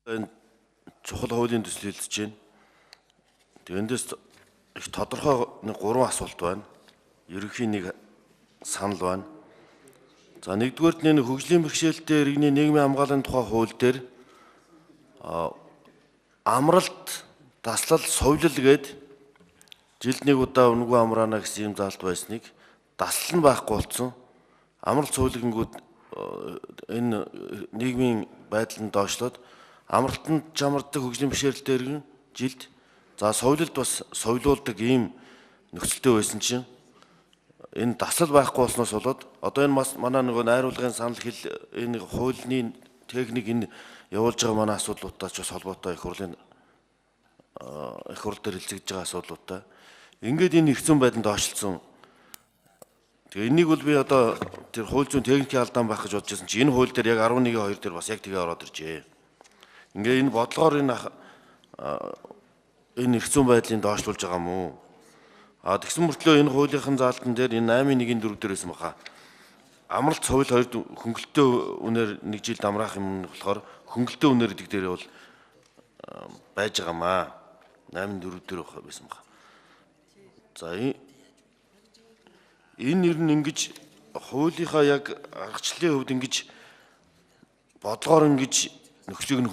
Энэ чухал хуулийн төсөл хэлж байна. Тэгээ эндээс их тодорхой нэг 3 асуулт байна. Ерөнхийн нэг санал байна. За нэгдүгээрт нэг хөгжлийн бэрхшээлтэй иргэний нийгмийн хамгааллын тухай хууль дээр амралт, таслал, совлил гээд жилд нэг удаа үнэгүй амраана гэсэн юм заалт байсныг даслал нь байхгүй болсон. Амралт совлингүүд энэ нийгмийн байдлыг доошлоод амралтанд чамардаг хөгжлийн бэрхшээлтэй иргэн жилд за совлилд бас совлуулдаг ийм нөхцөлтэй байсан чинь энэ таслал байхгүй болсноос болоод одоо энэ манай нөгөө найруулгын санал хэл энэ хуулийн техник энэ явуулж байгаа манай асуудлуудтай ч бас холбоотой их хурлын их хурл дээр хэлцэж байгаа асуудлуудтай ингээд энэ хэцүү байдланд доошлсон. Тэгээ энийг бол би одоо тэр хууль зүйн техникийн алдаан байх гэж бодож байсан чи энэ хууль дээр яг 11-2 дээр бас яг тэгээ ороод иржээ. Ингээ энэ бодлогоор энэ хэцүү байдлыг доошлуулж байгаа юм уу? Тэгсэн мөртлөө энэ хуулийнхын заалтан дээр энэ 8-1-4 дээр байсан баха. Амралт совил хоёрт хөнгөлөлтөө үнээр нэг жилд амраах юм болохоор хөнгөлөлтөө үнээр гэдэг дээр бол байж байгаамаа. 8-4 дээр байсан баха. За энэ ер нь ингэж хуулийнхаа яг аргачлалын хувьд ингэж бодлогоор ингэж нөхцөлийг нь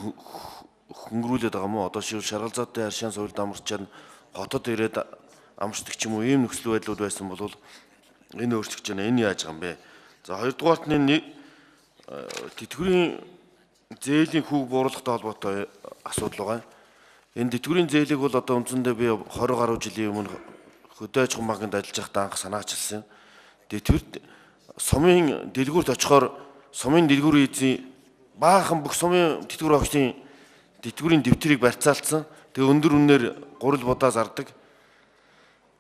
хөнгөрүүлээд байгаа мó одоо шаргалзаатай аршаан соёлд амарчаар хотод ирээд амарчдаг ч юм уу ийм нөхцөл байдлууд байсан бол энэ өөрчлөгдөж байна. Энэ яаж байгаа юм бэ? За хоёрдугаарт нь тэтгэврийн зээлийн хүүг бууруулахтай холбоотой асуудал байгаа. Энэ тэтгэврийн зээлийг бол одоо үндсэндээ би 20 гаруй жилийн өмнө хөдөө аж ахуйн банкнд ажиллаж байхдаа анх санаачилсан. Тэтгэврт сумын дэлгүүрт очихоор сумын дэлгүүрийн эзэн баахан бүх сумын тэтгэвэр огчдын тэтгэврийн дэвтрийг барьцаалцсан. Тэгээ өндөр үнээр гурил будаа зардаг.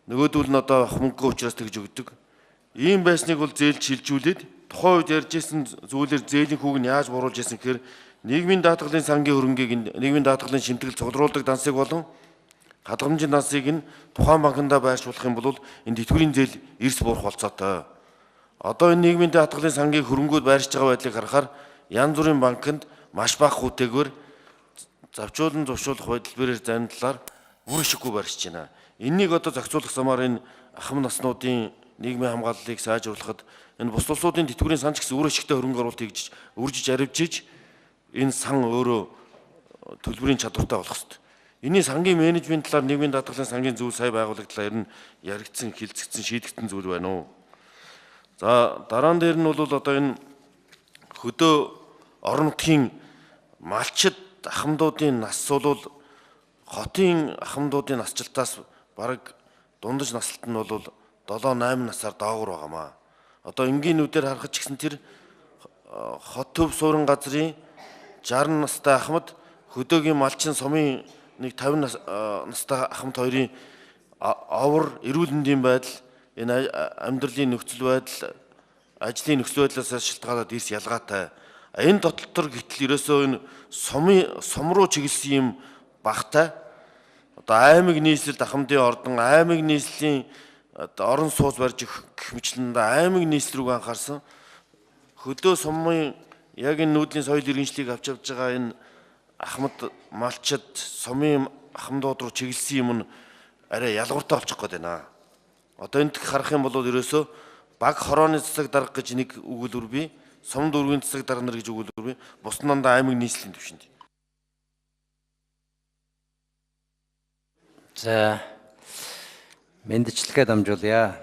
Нөгөөдөл нь одоо хөнгө учраас тэгж өгдөг. Ийм байсныг бол зээлд шилжүүлээд тухайн үед ярьж ирсэн зүйлээр зээлийн хүүг нь яаж бууруулж ирсэн гэхээр нийгмийн даатгалын сангийн хөрөнгийг нийгмийн даатгалын шимтгэл цуглуулдаг дансыг болон хадгаламжийн дансыг нь тухайн банкнда байршуулах юм бол энэ тэтгэврийн зээл эрс буурах болцоотой. Одоо энэ нийгмийн даатгалын сангийн хөрөнгүүд байршиж байгаа байдлыг харахаар янз бүрийн банкнд маш бага хүүтэйгээр завчуулан зуршуулах байдлаар зарим талаар үр ашиггүй барьж байна. Энэнийг одоо зохицуулах замаар энэ ахмад наснуудын нийгмийн хамгааллыг сайжруулахад энэ бус улсуудын тэтгэврийн санч гэсэн үр ашигтай хөрөнгө оруулалт хийж үржиж аривжиж энэ сан өөрөө төлбөрийн чадвартай болох ёстой. Энийн сангийн менежмент талаар нийгмийн даатгалын сангийн зөв сая байгуулагдлаа ер нь яригдсан, хилцэгдсэн, шийдэгдсэн зүйл байна уу? За дараан дээр нь бол одоо энэ хөдөө орон нутгийн малчид ахмадуудын нас бол хотын ахмадуудын насжилтаас бараг дундаж наслт нь бол 7-8 насаар доогуур байгаамаа. Одоо энгийнүүдээр харахад ч гэсэн тэр хот төв суурин газрын 60 настай ахмад хөдөөгийн малчин сумын нэг 50 настай ахмад хоёрын овор эрүүл мэндийн байдал энэ амьдралын нөхцөл байдал ажлын нөхцөл байдлаас шалтгаалаад эрс ялгаатай. Энэ дотор гэтэл ерөөсөө энэ сум руу чиглэсэн юм багтай. Одоо аймаг нийслэлд ахмадын ордон аймаг нийслэлийн орон сууц барьж гэх мэтлэн аймаг нийслэл рүү анхаарсан хөдөө сумын яг энэ нүүдлийн соёл иргэншлийг авч явж байгаа энэ ахмад малчид сумын ахмадууд руу чиглэсэн юм нь арай ялгууртай болчих гээд байна. Одоо энд харах юм бол ерөөсөө баг хорооны цэцэг дарга гэж нэг өгүүлбэр бий, сум дүүргийн цэцэг дарга нар гэж өгүүлбэр бий. Бус нь дандаа аймаг нийслэлийн түвшинд. За мэндчлэгээ дамжуулъя.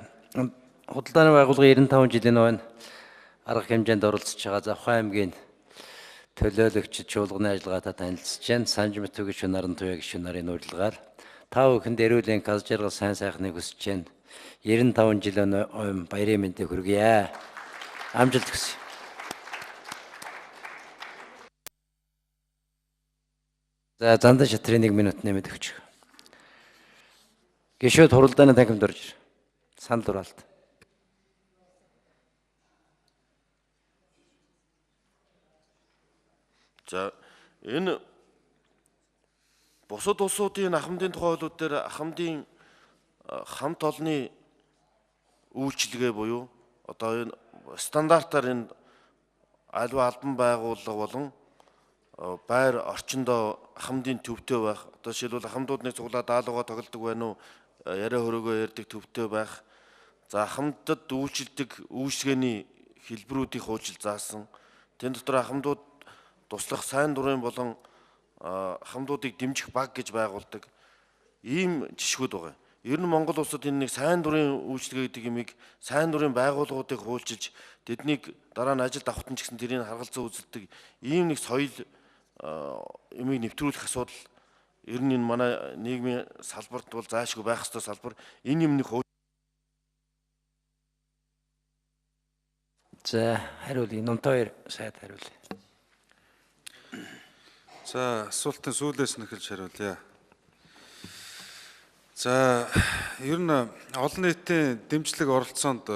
Худалдааны байгууллага 95 жилийн өмнө арга хэмжээнд оролцож байгаа Завхан аймгийн төлөөлөгчид чуулганы ажиллагаатай танилцж байна. Санжмат гишүүн наран туяа гишүүн нарын урилгаар та бүхэнд эрүүлийн газ жаргал сайн сайхныг хүсэж байна. 95 жилийн өмнө баярын мэндийг хүргье. Амжилт хүсье. За зандан шатрын 1 минут нэмэд өгч. Гишүүд хуралдааны танхимд орж санал дураалт. За энэ бусад улсуудын ахмадын тухай хуулиуд дээр ахмадын хамт олонны үйлчилгээ буюу одоо энэ стандартаар энэ альва албан байгууллага болон байр орчиндоо ахмадын төвтэй байх. Одоо жишээлбэл ахмадуудны цуглаа даалгаваа тоглодог байна уу? Яриа хөрөөгөө ярьдаг төвтэй байх. За ахмадад үйлчилдэг үйлчлэгээний хэлбэрүүдийг хуучил заасан. Тэн дотор ахмадууд туслах сайн дурын болон ахмадуудыг дэмжих баг гэж байгуулдаг. Ийм жишгүүд байгаа. Ер нь Монгол улсад энэ нэг сайн дурын үйлчлэгээ гэдэг юмыг сайн дурын байгууллагуудыг хуульчилж тэднийг дараа нь ажилд авахтан ч гэсэн тэрийг харгалзан үзэлдэг ийм нэг соёл юмыг нэвтрүүлэх асуудал ер нь энэ манай нийгмийн салбарт бол заашгүй байх ёстой салбар. Энэ юмны За хариулъя. Номтой сайд хариулъя. За асуултын сүүлээс нь эхэлж хариулъя. За ер нь олон нийтийн дэмжлэг оролцоонд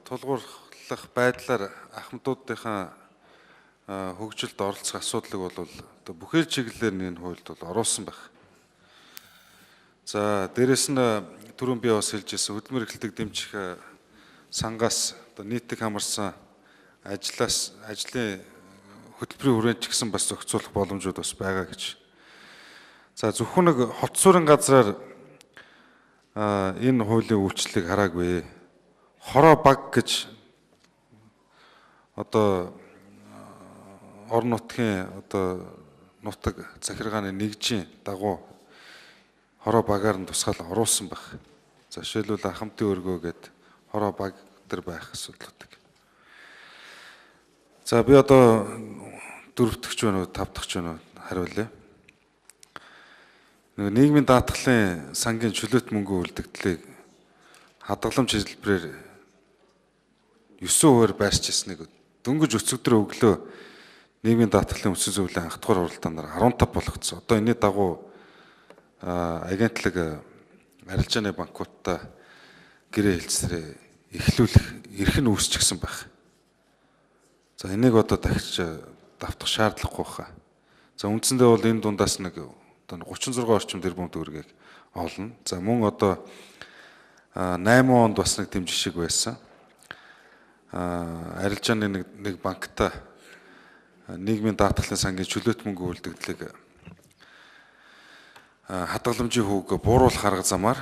тулгуурлах байдлаар ахмадуудынхаа хөгжилд оролцох асуудлыг бол одоо бүхэл чиглэлээр энэ хуульд бол оруулсан байх. За дээрэс нь түрүүн би бас хэлжсэн хөдөлмөр эрхлэлтийг дэмжих сангаас одоо нийтдээ хамарсан ажлын хөтөлбөрийн хүрээнд ч гэсэн бас зохицуулах боломжууд бас байгаа гэж. За зөвхөн нэг хот суурин газраар энэ хуулийн үйлчлэлийг хараагүй. Хороо баг гэж одоо орон нутгийн одоо нутаг захиргааны нэгжийн дагуу хороо багаар нь тусгаал оруулсан байх. За жишээлбэл Ахмадын өргөө гээд хороо баг дээр байх асуудлууд. За би одоо 4 дахь байна уу 5 дахь байна уу хариулъя. Нийгмийн даатгалын сангийн чөлөөт мөнгө үлдэгдлийг хадгаламж хэлбэрээр 9% байрч ирснийг дөнгөж өцөгдөр өглөө нийгмийн даатгалын үсэг зөвлөлийн анх дугаар уралдаанаар 15 болгоцсон. Одоо энэний дагуу агентлаг арилжааны банкудтай гэрээ хэлцээрээ эхлүүлэх эрх нь үүсчихсэн байх. За энийг одоо дахиж давтах шаардлагагүй хаа. За үндсэндээ бол энэ дундаас нэг 36 орчим тэрбум төгрөгийг олно. За мөн одоо 8 онд бас нэг тэм жишг байсан. Арилжааны нэг банктай нийгмийн даатгалын сангийн чөлөөт мөнгө үлдэгдлийг хадгаламжийн хүүг бууруулах арга замаар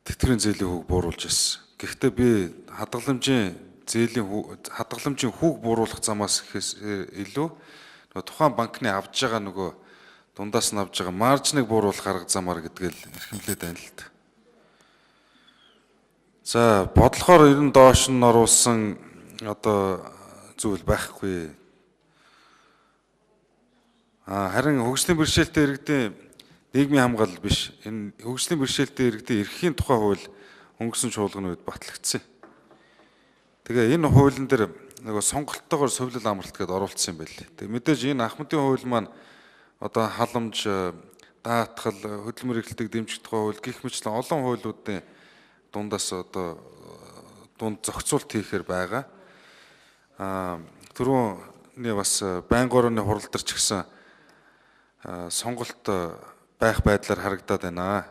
тэтгэврийн зээлийн хүүг бууруулж ирсэн. Гэхдээ би хадгаламжийн хүүг бууруулах замаас ихээс илүү тухайн банкны авж байгаа нөгөө дундаас нь авж байгаа маржныг бууруулах арга замаар гэдгээл эрхэмлээд байна л да. За бодлохоор ер нь доош нь оруулсан одоо зүйл байхгүй. Харин хөгжлийн бэрхшээлтэй иргэдийн нийгмийн хамгаалал биш. Энэ хөгжлийн бэрхшээлтэй иргэдийн эрхийн тухай хууль өнгөрсөн чуулганы үед батлагдсан. Тэгээ энэ хуулийн дээр нөгөө сонголттойгоор совлил амралт гэдээ оруулсан юм байл. Тэгээ мэдээж энэ Ахмадын хууль маань одоо халамж, даатгал, хөдөлмөр эрхлэлтийг дэмжих тухай хууль гэх мэтлэн олон хуулиудын дундаас одоо дунд зохицуулт хийхээр байгаа. Түрүүний бас байнгын орны хурал дээр ч гэсэн сонголт байх байдлаар харагдаад байна.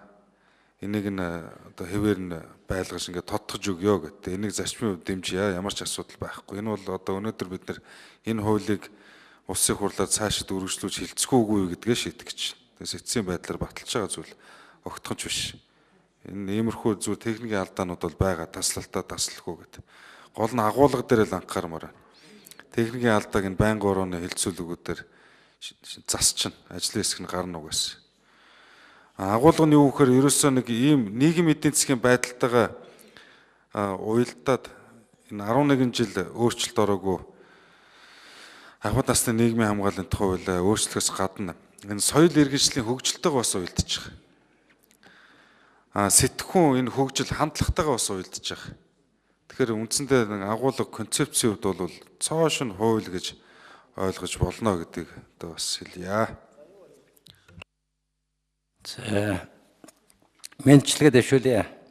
Энийг нь одоо хэвээр нь байлгаж ингээд тодтогж өгөө гэдэг. Энийг зарчмын хувьд дэмжье. Ямар ч асуудал байхгүй. Энэ бол одоо өнөөдөр бид нар энэ хуулийг улсын хурлаар цаашид үргэлжлүүлж хилцэхгүй үгүй гэдгээ шийдэх гэж. Тэгээс эцсийн байдлаар баталж байгаа зүйл огтхонч биш. Энэ иймэрхүү зүйл техникийн алдаанууд бол байгаа. Таслалтаа таслахгүй гэдэг. Гол нь агуулга дээр л анхаармаар байна. Техникийн алдааг энэ байнгын орооны хилцүүлгүүдээр засчин ажлын хэсэг нь гарна угаас. Агуулга нь юу гэхээр ерөөсөө нэг ийм нийгмийн эдийн засгийн байдалтайгаа уялдаад энэ 11 жил өөрчлөлт ороогүй ахмад насны нийгмийн хамгааллын тухай хуулиа өөрчлөхөөс гадна энэ соёл иргэншлийн хөгжилтэйгээ бас уялдаж байгаа. Сэтгхүүн энэ хөгжил хандлагатайгаа бас уялдаж байгаа. Тэгэхээр үндсэндээ нэг агуулга концепцийн хувьд бол цоошин хууль гэж ойлгож болно гэдгийг одоо бас хэлье. За, мэдчилгээ дэвшүүлье.